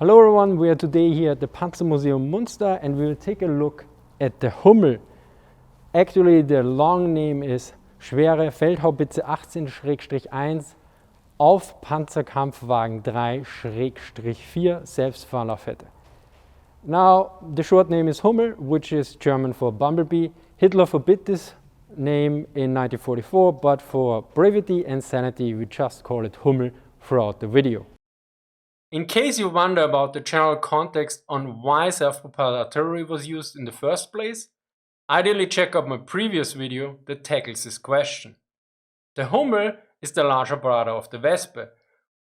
Hello everyone, we are today here at the Panzermuseum Munster and we will take a look at the Hummel. Actually the long name is schwere Feldhaubitze 18-1 auf Panzerkampfwagen III/4 Selbstfahrlafette. Now the short name is Hummel, which is German for bumblebee. Hitler forbid this name in 1944, but for brevity and sanity we just call it Hummel throughout the video. In case you wonder about the general context on why self-propelled artillery was used in the first place, ideally check out my previous video that tackles this question. The Hummel is the larger brother of the Wespe,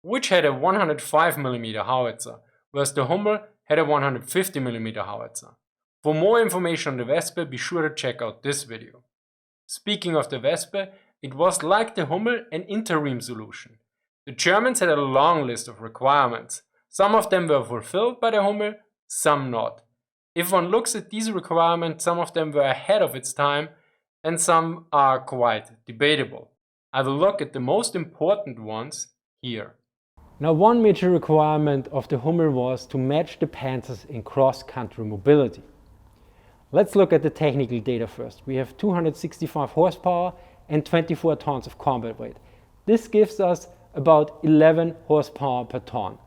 which had a 105mm howitzer, whereas the Hummel had a 150mm howitzer. For more information on the Wespe, be sure to check out this video. Speaking of the Wespe, it was like the Hummel an interim solution. The Germans had a long list of requirements. Some of them were fulfilled by the Hummel, some not. If one looks at these requirements, some of them were ahead of its time and some are quite debatable. I will look at the most important ones here. Now, one major requirement of the Hummel was to match the Panzers in cross-country mobility. Let's look at the technical data first. We have 265 horsepower and 24 tons of combat weight. This gives us about 11 horsepower per ton.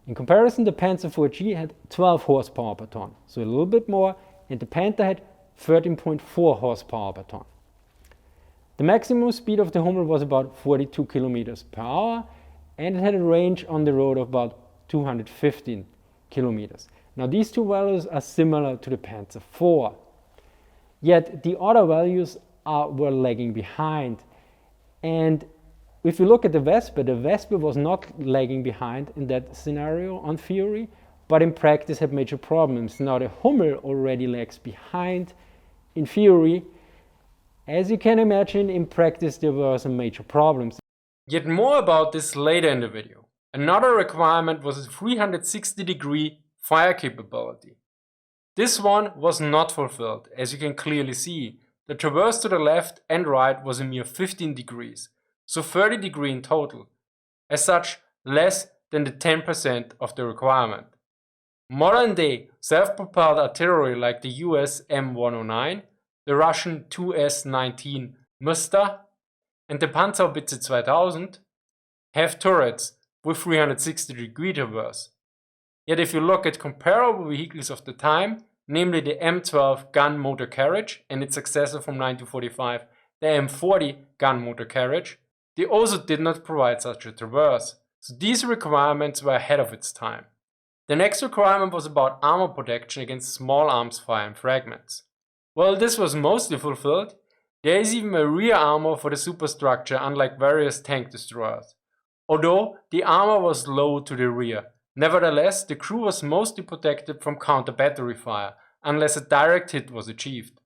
In comparison, the Panzer-Rgt had 12 horsepower per ton, so a little bit more, and the Panther had 13.4 horsepower per ton. The maximum speed of the Hummel was about 42 kilometers per hour, and it had a range on the road of about 215 kilometers. Now these two values are similar to the Panzer IV, yet the other values were lagging behind. And if you look at the Wespe was not lagging behind in that scenario on theory, but in practice had major problems. Now the Hummel already lags behind in theory. As you can imagine, in practice there were some major problems. Yet more about this later in the video. Another requirement was a 360-degree fire capability. This one was not fulfilled, as you can clearly see. The traverse to the left and right was a mere 15 degrees. So 30 degrees in total, as such less than the 10% of the requirement. Modern day self-propelled artillery like the US M109, the Russian 2S19 Munster and the Panzerhaubitze 2000 have turrets with 360-degree traverse. Yet if you look at comparable vehicles of the time, namely the M12 gun motor carriage and its successor from 1945, the M40 gun motor carriage, they also did not provide such a traverse, so these requirements were ahead of its time. The next requirement was about armor protection against small arms fire and fragments. While this was mostly fulfilled, there is even a rear armor for the superstructure, unlike various tank destroyers. Although the armor was low to the rear, nevertheless the crew was mostly protected from counter-battery fire, unless a direct hit was achieved.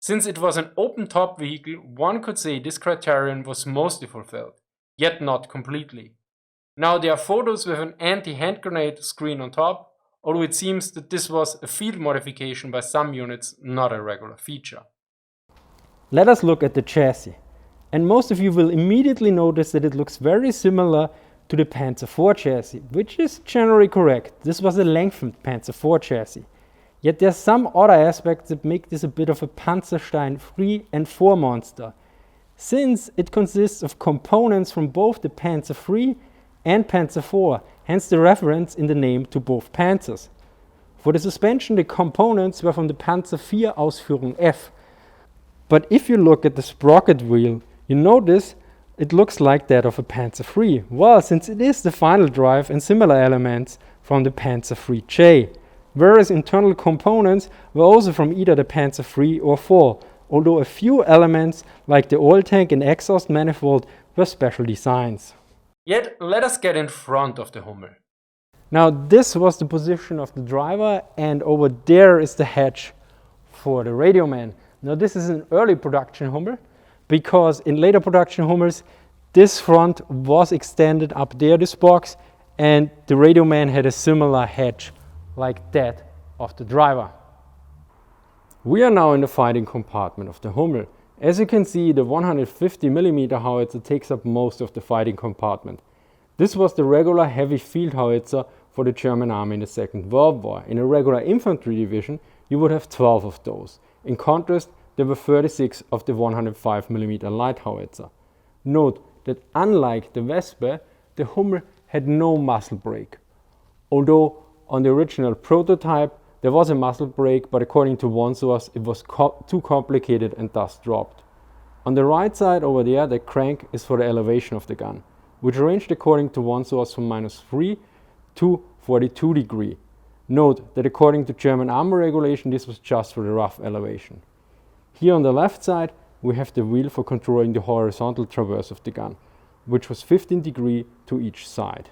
Since it was an open-top vehicle, one could say this criterion was mostly fulfilled, yet not completely. Now there are photos with an anti-hand grenade screen on top, although it seems that this was a field modification by some units, not a regular feature. Let us look at the chassis. And most of you will immediately notice that it looks very similar to the Panzer IV chassis, which is generally correct. This was a lengthened Panzer IV chassis. Yet there are some other aspects that make this a bit of a Panzerstein III and IV monster, since it consists of components from both the Panzer III and Panzer IV, hence the reference in the name to both Panzers. For the suspension, the components were from the Panzer IV Ausführung F. But if you look at the sprocket wheel, you notice it looks like that of a Panzer III. Well, since it is the final drive and similar elements from the Panzer III-J. Whereas internal components were also from either the Panzer III or IV, although a few elements like the oil tank and exhaust manifold were special designs. Yet let us get in front of the Hummel. Now this was the position of the driver, and over there is the hatch for the radio man. Now this is an early production Hummel, because in later production Hummels this front was extended up there, this box, and the radio man had a similar hatch like that of the driver. We are now in the fighting compartment of the Hummel. As you can see, the 150mm howitzer takes up most of the fighting compartment. This was the regular heavy field howitzer for the German army in the Second World War. In a regular infantry division, you would have 12 of those. In contrast, there were 36 of the 105mm light howitzer. Note that unlike the Wespe, the Hummel had no muzzle brake. Although on the original prototype there was a muzzle brake, but according to one source it was too complicated and thus dropped. On the right side over there, the crank is for the elevation of the gun, which ranged according to one source from -3 to 42 degrees. Note that according to German armor regulation this was just for the rough elevation. Here on the left side we have the wheel for controlling the horizontal traverse of the gun, which was 15 degrees to each side.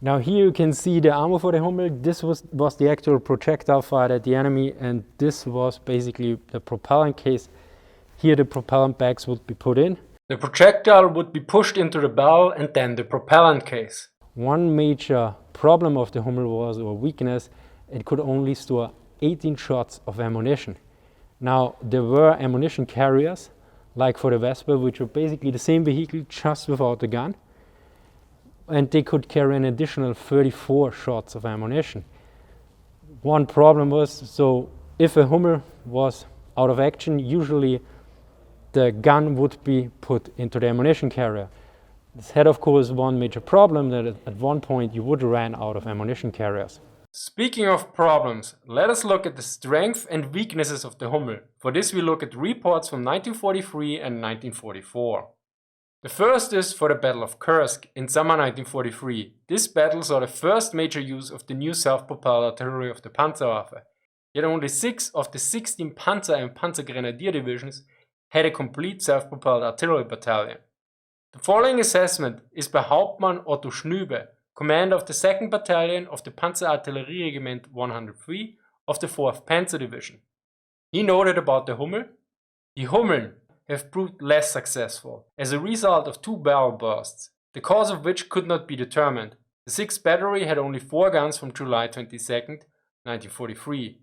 Now here you can see the armor for the Hummel. This was the actual projectile fired at the enemy, and this was basically the propellant case. Here the propellant bags would be put in. The projectile would be pushed into the barrel and then the propellant case. One major problem of the Hummel was, or weakness, it could only store 18 shots of ammunition. Now there were ammunition carriers, like for the Vespa, which were basically the same vehicle just without the gun. And they could carry an additional 34 shots of ammunition. One problem was, so if a Hummel was out of action, usually the gun would be put into the ammunition carrier. This had of course one major problem, that at one point you would run out of ammunition carriers. Speaking of problems, let us look at the strengths and weaknesses of the Hummel. For this we look at reports from 1943 and 1944. The first is for the Battle of Kursk in summer 1943. This battle saw the first major use of the new self-propelled artillery of the Panzerwaffe. Yet only 6 of the 16 Panzer and Panzergrenadier divisions had a complete self-propelled artillery battalion. The following assessment is by Hauptmann Otto Schnübe, commander of the 2nd Battalion of the Panzerartillerie Regiment 103 of the 4th Panzer Division. He noted about the Hummel: "The Hummeln have proved less successful as a result of 2 barrel bursts, the cause of which could not be determined. The 6th Battery had only 4 guns from July 22, 1943.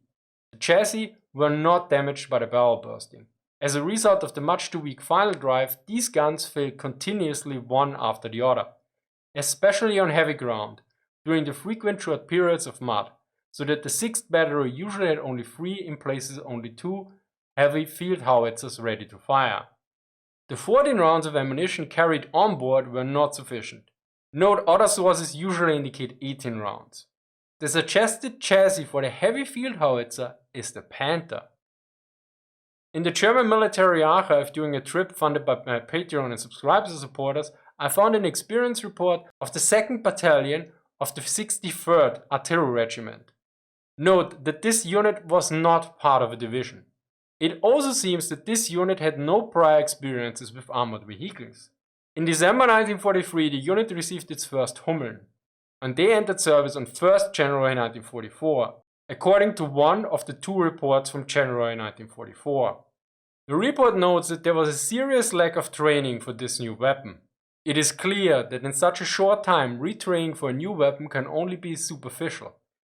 The chassis were not damaged by the barrel bursting. As a result of the much too weak final drive, these guns failed continuously one after the other, especially on heavy ground, during the frequent short periods of mud, so that the 6th Battery usually had only 3, in places only 2, heavy field howitzers ready to fire. The 14 rounds of ammunition carried on board were not sufficient. Note other sources usually indicate 18 rounds. The suggested chassis for the heavy field howitzer is the Panther." In the German military archive during a trip funded by my Patreon and subscribers supporters, I found an experience report of the 2nd Battalion of the 63rd Artillery Regiment. Note that this unit was not part of a division. It also seems that this unit had no prior experiences with armored vehicles. In December 1943, the unit received its first Hummeln, and they entered service on 1st January 1944, according to one of the 2 reports from January 1944. The report notes that there was a serious lack of training for this new weapon. It is clear that in such a short time, retraining for a new weapon can only be superficial.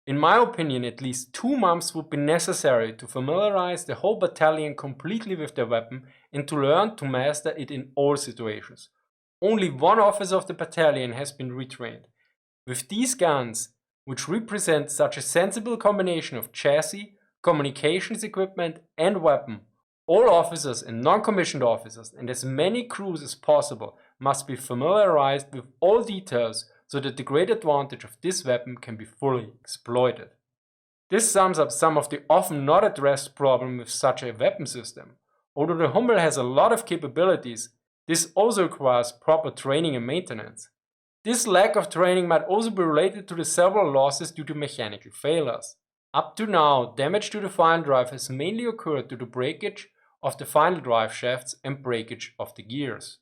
In my opinion, at least 2 months would be necessary to familiarize the whole battalion completely with the weapon and to learn to master it in all situations. Only 1 officer of the battalion has been retrained. With these guns, which represent such a sensible combination of chassis, communications equipment and weapon, all officers and non-commissioned officers and as many crews as possible must be familiarized with all details so that the great advantage of this weapon can be fully exploited. This sums up some of the often not addressed problem with such a weapon system. Although the Hummel has a lot of capabilities, this also requires proper training and maintenance. This lack of training might also be related to the several losses due to mechanical failures. Up to now, damage to the final drive has mainly occurred due to breakage of the final drive shafts and breakage of the gears.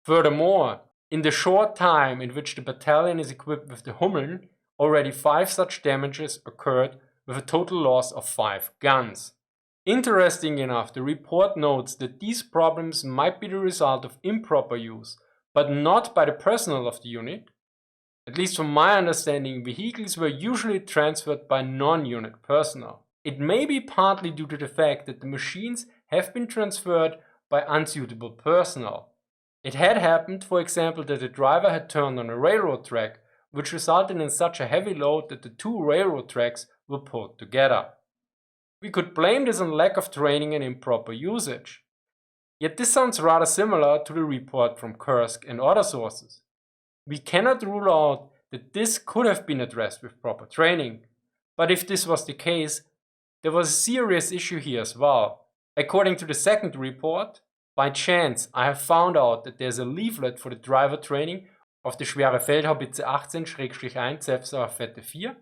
Furthermore, in the short time in which the battalion is equipped with the Hummel, already 5 such damages occurred with a total loss of 5 guns. Interesting enough, the report notes that these problems might be the result of improper use, but not by the personnel of the unit. At least from my understanding, vehicles were usually transferred by non-unit personnel. It may be partly due to the fact that the machines have been transferred by unsuitable personnel. It had happened, for example, that a driver had turned on a railroad track which resulted in such a heavy load that the two railroad tracks were pulled together. We could blame this on lack of training and improper usage. Yet this sounds rather similar to the report from Kursk and other sources. We cannot rule out that this could have been addressed with proper training, but if this was the case, there was a serious issue here as well. According to the second report, by chance I have found out that there's a leaflet for the driver training of the schwere Feldhaubitze 18-1 Selbstfahrlafette 4.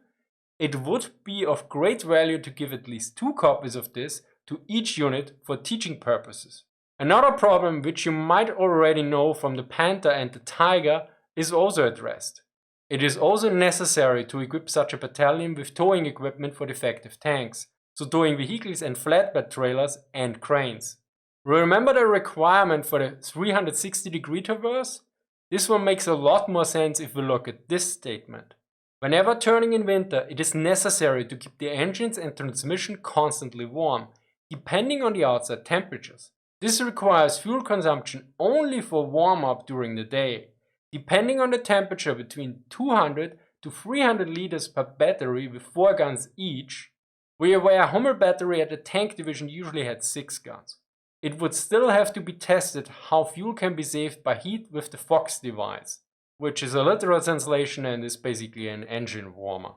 It would be of great value to give at least 2 copies of this to each unit for teaching purposes. Another problem, which you might already know from the Panther and the Tiger, is also addressed. It is also necessary to equip such a battalion with towing equipment for defective tanks, so towing vehicles and flatbed trailers and cranes. Remember the requirement for the 360-degree traverse? This one makes a lot more sense if we look at this statement. Whenever turning in winter, it is necessary to keep the engines and transmission constantly warm, depending on the outside temperatures. This requires fuel consumption only for warm-up during the day, depending on the temperature between 200 to 300 liters per battery with 4 guns each. We are aware Hummel battery at the tank division usually had 6 guns. It would still have to be tested how fuel can be saved by heat with the FOX device, which is a literal translation and is basically an engine warmer.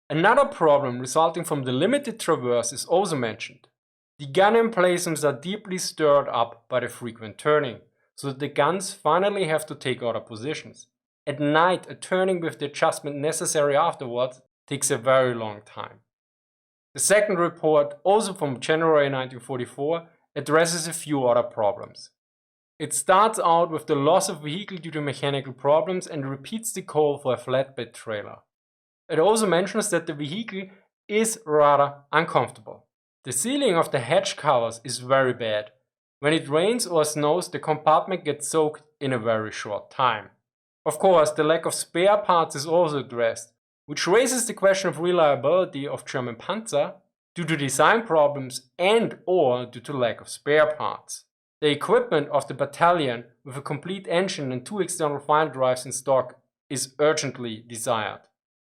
Another problem resulting from the limited traverse is also mentioned. The gun emplacements are deeply stirred up by the frequent turning, so that the guns finally have to take other positions. At night, a turning with the adjustment necessary afterwards takes a very long time. The second report, also from January 1944, addresses a few other problems. It starts out with the loss of vehicle due to mechanical problems and repeats the call for a flatbed trailer. It also mentions that the vehicle is rather uncomfortable. The sealing of the hatch covers is very bad. When it rains or snows, the compartment gets soaked in a very short time. Of course, the lack of spare parts is also addressed, which raises the question of reliability of German Panzer due to design problems and/or due to lack of spare parts. The equipment of the battalion with a complete engine and 2 external file drives in stock is urgently desired.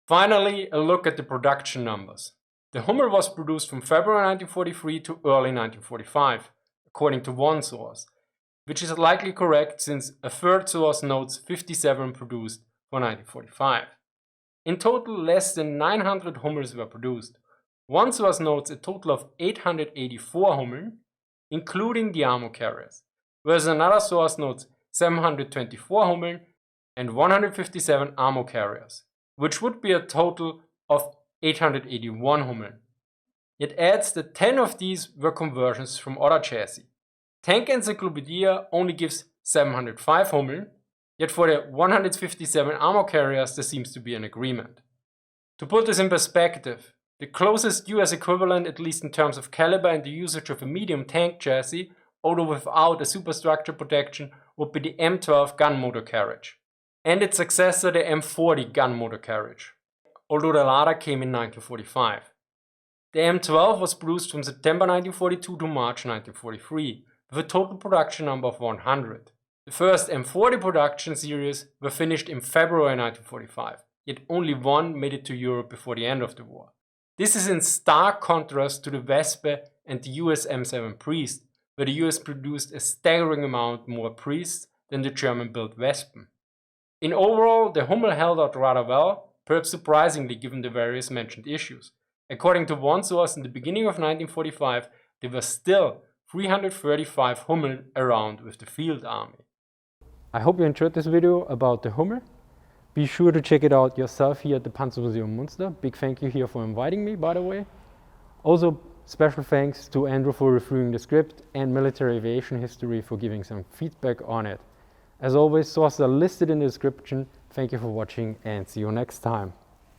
Finally, a look at the production numbers. The Hummel was produced from February 1943 to early 1945, according to one source, which is likely correct since a third source notes 57 produced for 1945. In total, less than 900 Hummels were produced. One source notes a total of 884 Hummel, including the armor carriers, whereas another source notes 724 Hummel and 157 armor carriers, which would be a total of 881 Hummel. It adds that 10 of these were conversions from other chassis. Tank Encyclopedia only gives 705 Hummel, yet for the 157 armor carriers there seems to be an agreement. To put this in perspective, the closest US equivalent, at least in terms of caliber and the usage of a medium tank chassis, although without a superstructure protection, would be the M12 gun motor carriage, and its successor the M40 gun motor carriage, although the latter came in 1945. The M12 was produced from September 1942 to March 1943, with a total production number of 100. The first M40 production series were finished in February 1945, yet only one made it to Europe before the end of the war. This is in stark contrast to the Wespe and the US M7 Priest, where the US produced a staggering amount more Priests than the German-built Wespen. In overall, the Hummel held out rather well, perhaps surprisingly given the various mentioned issues. According to one source, in the beginning of 1945, there were still 335 Hummel around with the field army. I hope you enjoyed this video about the Hummel. Be sure to check it out yourself here at the Panzermuseum Munster. Big thank you here for inviting me, by the way. Also, special thanks to Andrew for reviewing the script and Military Aviation History for giving some feedback on it. As always, sources are listed in the description. Thank you for watching and see you next time.